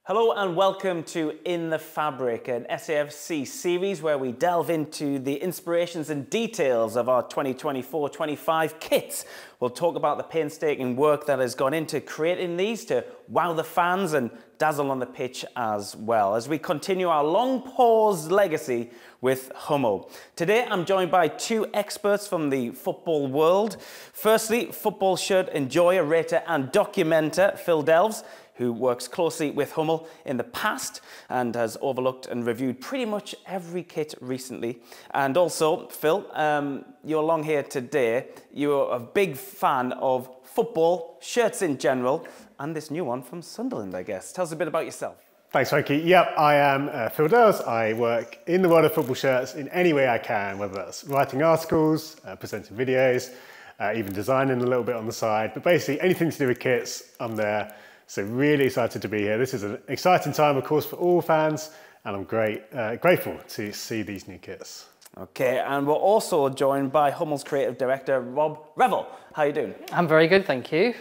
Hello and welcome to In the Fabric, an SAFC series where we delve into the inspirations and details of our 2024-25 kits. We'll talk about the painstaking work that has gone into creating these to wow the fans and dazzle on the pitch as well, as we continue our long pause legacy with Hummel. Today I'm joined by two experts from the football world. Firstly, football shirt enjoyer, rater and documenter Phil Delves, who works closely with Hummel in the past and has overlooked and reviewed pretty much every kit recently. And also, Phil, you're along here today. You're a big fan of football, shirts in general, and this new one from Sunderland, I guess. Tell us a bit about yourself. Thanks, Frankie. Yep, I am Phil Delves. I work in the world of football shirts in any way I can, whether that's writing articles, presenting videos, even designing a little bit on the side. But basically, anything to do with kits, I'm there. So really excited to be here. This is an exciting time, of course, for all fans, and I'm grateful to see these new kits. Okay, and we're also joined by Hummel's Creative Director, Rob Revell. How are you doing? I'm very good, thank you.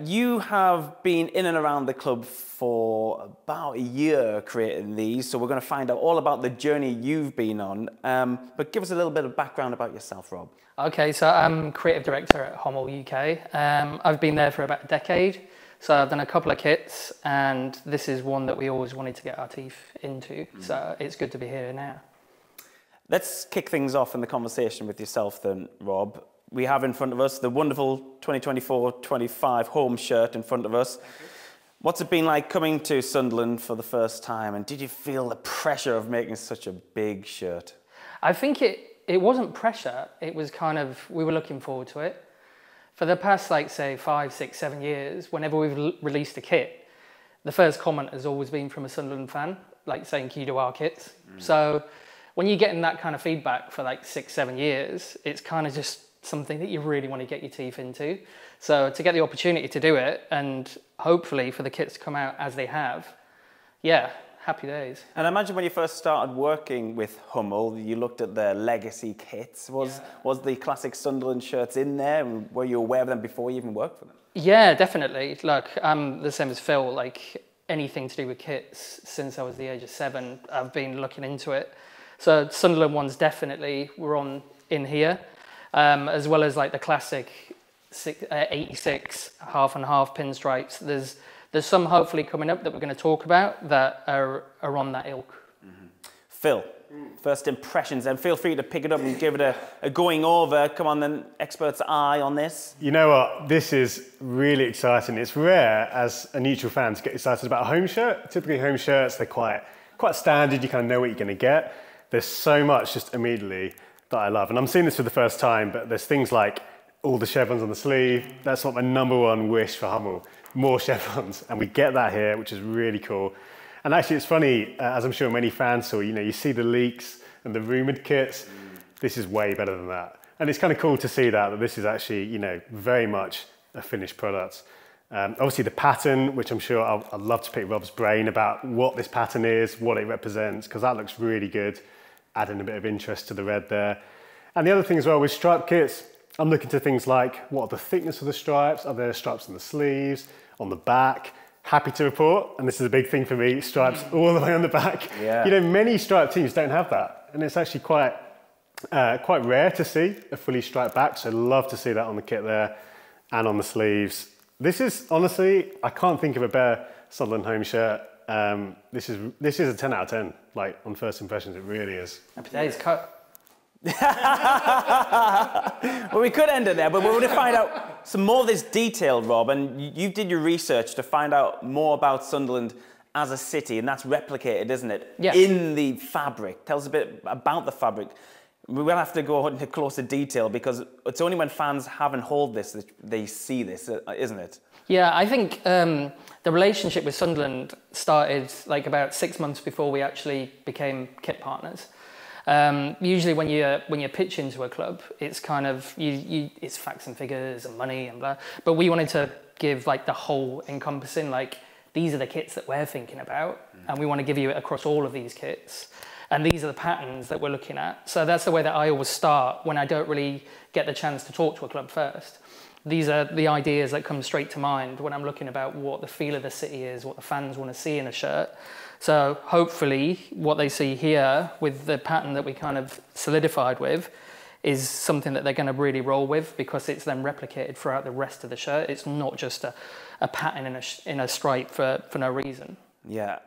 You have been in and around the club for about a year creating these, so we're going to find out all about the journey you've been on. But give us a little bit of background about yourself, Rob. Okay, so I'm Creative Director at Hummel UK. I've been there for about a decade. So I've done a couple of kits, and this is one that we always wanted to get our teeth into. So it's good to be here now. Let's kick things off in the conversation with yourself then, Rob. We have in front of us the wonderful 2024-25 home shirt in front of us. What's it been like coming to Sunderland for the first time, and did you feel the pressure of making such a big shirt? I think it wasn't pressure, it was kind of, we were looking forward to it. For the past, like, say, 5, 6, 7 years, whenever we've released a kit, the first comment has always been from a Sunderland fan, like saying, can you do our kits? So when you're getting that kind of feedback for like 6, 7 years, it's kind of just something that you really want to get your teeth into. So to get the opportunity to do it, and hopefully for the kits to come out as they have, yeah, happy days. And I imagine when you first started working with Hummel, you looked at their legacy kits. Was the classic Sunderland shirts in there? Were you aware of them before you even worked for them? Yeah, definitely. Look, I'm the same as Phil. Like, anything to do with kits since I was the age of 7, I've been looking into it. So Sunderland ones definitely were in here, as well as like the classic 86 half and half pinstripes. There's some hopefully coming up that we're going to talk about that are on that ilk. Phil, first impressions, and feel free to pick it up and give it a going over. Come on then, expert's eye on this. You know what? This is really exciting. It's rare as a neutral fan to get excited about a home shirt. Typically home shirts, they're quite standard. You kind of know what you're going to get. There's so much just immediately that I love. And I'm seeing this for the first time, but there's things like all the chevrons on the sleeve. That's not my #1 wish for Hummel. More chevrons, and we get that here, which is really cool. And actually, it's funny, as I'm sure many fans saw, you see the leaks and the rumoured kits. This is way better than that. And it's kind of cool to see that this is actually, very much a finished product. Obviously, the pattern, which I'm sure I'd love to pick Rob's brain about what this pattern is, what it represents, because that looks really good, adding a bit of interest to the red there. And the other thing as well with stripe kits, I'm looking to things like, what are the thickness of the stripes? Are there stripes on the sleeves, on the back? Happy to report, and this is a big thing for me, stripes all the way on the back. Yeah. Many striped teams don't have that, and it's actually quite rare to see a fully striped back, so I'd love to see that on the kit there and on the sleeves. This is, honestly, I can't think of a better Sunderland home shirt. This is a 10 out of 10, like on first impressions, it really is. Happy days. Well, we could end it there, but we want to find out some more of this detail, Rob, and you did your research to find out more about Sunderland as a city, and that's replicated, isn't it? Yes. In the fabric. Tell us a bit about the fabric. We will have to go into closer detail because it's only when fans haven't hold this that they see this, isn't it? Yeah, I think the relationship with Sunderland started like about 6 months before we actually became kit partners. Usually when you pitch into a club, it's kind of, it's facts and figures and money and blah. But we wanted to give like the whole encompassing, like these are the kits that we're thinking about and we want to give you it across all of these kits. And these are the patterns that we're looking at. So that's the way that I always start when I don't really get the chance to talk to a club first. These are the ideas that come straight to mind when I'm looking about what the feel of the city is, what the fans want to see in a shirt. So hopefully what they see here with the pattern that we kind of solidified with is something that they're going to really roll with, because it's then replicated throughout the rest of the shirt. It's not just a pattern in a stripe for no reason. Yeah,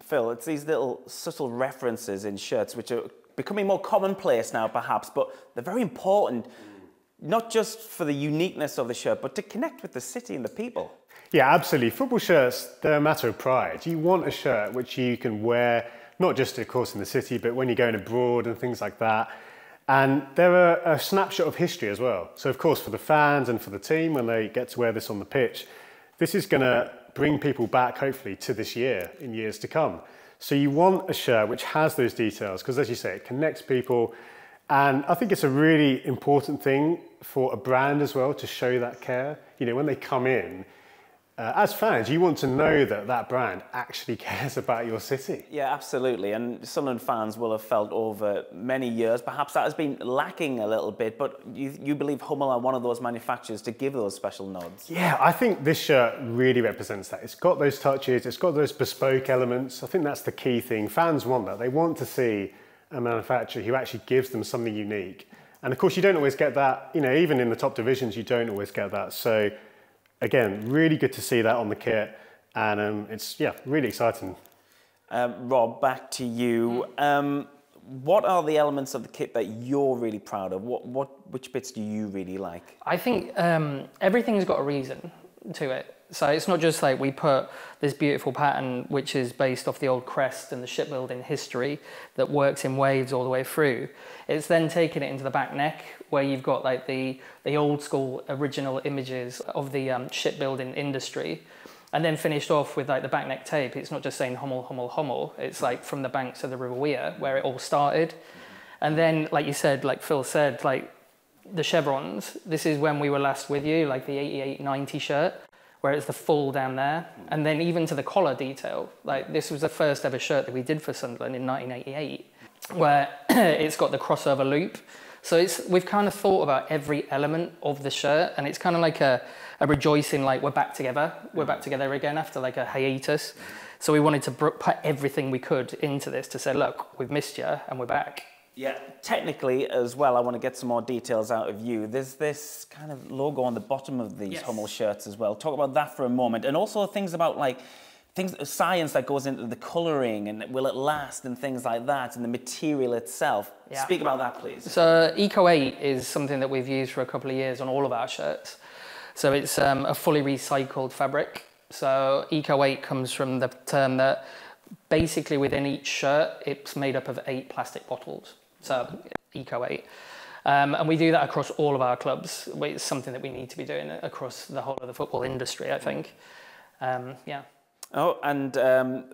Phil, it's these little subtle references in shirts which are becoming more commonplace now perhaps, but they're very important, not just for the uniqueness of the shirt, but to connect with the city and the people. Yeah, absolutely. Football shirts, they're a matter of pride. You want a shirt which you can wear, not just of course in the city, but when you're going abroad and things like that. And they're a snapshot of history as well. So of course for the fans and for the team, when they get to wear this on the pitch, this is going to bring people back hopefully to this year in years to come. So you want a shirt which has those details, because as you say, it connects people. And I think it's a really important thing for a brand as well to show that care. You know, when they come in, as fans, you want to know that that brand actually cares about your city. Yeah, absolutely. And Sunderland fans will have felt over many years, perhaps that has been lacking a little bit, but you believe Hummel are one of those manufacturers to give those special nods? Yeah, I think this shirt really represents that. It's got those touches, it's got those bespoke elements. I think that's the key thing. Fans want that. They want to see a manufacturer who actually gives them something unique. And of course, you don't always get that, you know, even in the top divisions, you don't always get that. So again, really good to see that on the kit, and it's, yeah, really exciting. Rob, back to you. What are the elements of the kit that you're really proud of? Which bits do you really like? I think everything's got a reason to it. So it's not just like we put this beautiful pattern which is based off the old crest and the shipbuilding history that works in waves all the way through. It's then taking it into the back neck where you've got like the old school original images of the shipbuilding industry, and then finished off with like the back neck tape. It's not just saying Hummel, Hummel, Hummel. It's like from the banks of the River Wear where it all started. And then, like you said, like Phil said, like the chevrons, this is when we were last with you, like the 88-90 shirt, where it's the full down there. And then even to the collar detail, like this was the first ever shirt that we did for Sunderland in 1988, where it's got the crossover loop. So we've kind of thought about every element of the shirt, and it's kind of like a rejoicing, like we're back together again after like a hiatus. So we wanted to put everything we could into this to say, look, we've missed you and we're back. Yeah, technically as well, I want to get some more details out of you. There's this kind of logo on the bottom of these Hummel shirts as well. Talk about that for a moment. And also things about like, science that goes into the colouring and will it last and things like that, and the material itself. Yeah. Speak about that, please. So Eco 8 is something that we've used for a couple of years on all of our shirts. So it's a fully recycled fabric. So Eco 8 comes from the term that basically within each shirt, it's made up of 8 plastic bottles. So Eco 8. And we do that across all of our clubs. It's something that we need to be doing across the whole of the football industry, I think. Yeah. Oh, and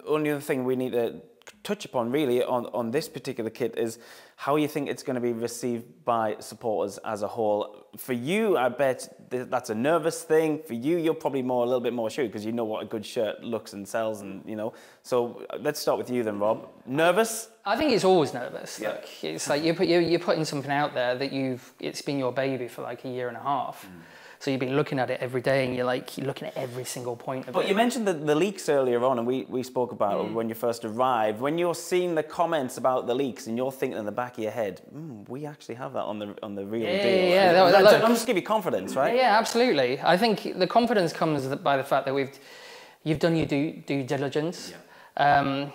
only other thing we need to touch upon really on this particular kit is how you think it's going to be received by supporters as a whole. For you, I bet that's a nervous thing. For you, you're probably a little bit more sure because you know what a good shirt looks and sells, and you know. So let's start with you then, Rob. Nervous? I think it's always nervous. Yeah. Look, it's like you're putting something out there that it's been your baby for like a year and a half. So you've been looking at it every day, and you're looking at every single point of it. But you mentioned the leaks earlier on, and we spoke about it when you first arrived. When you're seeing the comments about the leaks, and you're thinking in the back of your head, we actually have that on the real deal. Yeah, That'll just give you confidence, right? Yeah, absolutely. I think the confidence comes by the fact that you've done your due diligence. Yeah.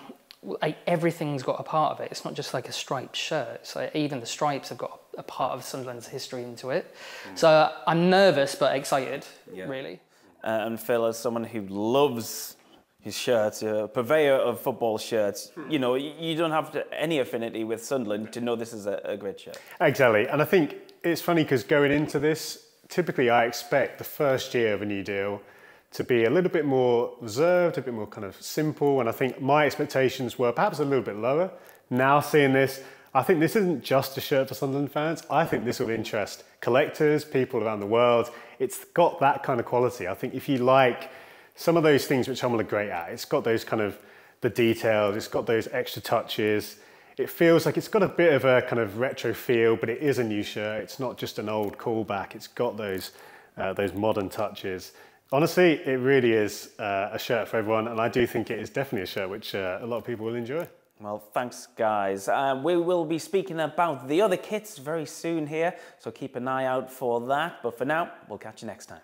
Like everything's got a part of it. It's not just like a striped shirt. It's like even the stripes have got a part of Sunderland's history into it. So I'm nervous but excited, really. And Phil, as someone who loves his shirts, a purveyor of football shirts, you know, you don't have any affinity with Sunderland to know this is a great shirt. Exactly, and I think it's funny because going into this, typically I expect the first year of a new deal to be a little bit more reserved, a bit more kind of simple, and I think my expectations were perhaps a little bit lower. Now seeing this, I think this isn't just a shirt for Sunderland fans. I think this will interest collectors, people around the world. It's got that kind of quality. I think if you like some of those things which Hummel are great at, it's got those kind of the details, it's got those extra touches. It feels like it's got a bit of a kind of retro feel, but it is a new shirt. It's not just an old callback. It's got those modern touches. Honestly, it really is a shirt for everyone, and I do think it is definitely a shirt which a lot of people will enjoy. Well, thanks, guys. We will be speaking about the other kits very soon here, so keep an eye out for that. But for now, we'll catch you next time.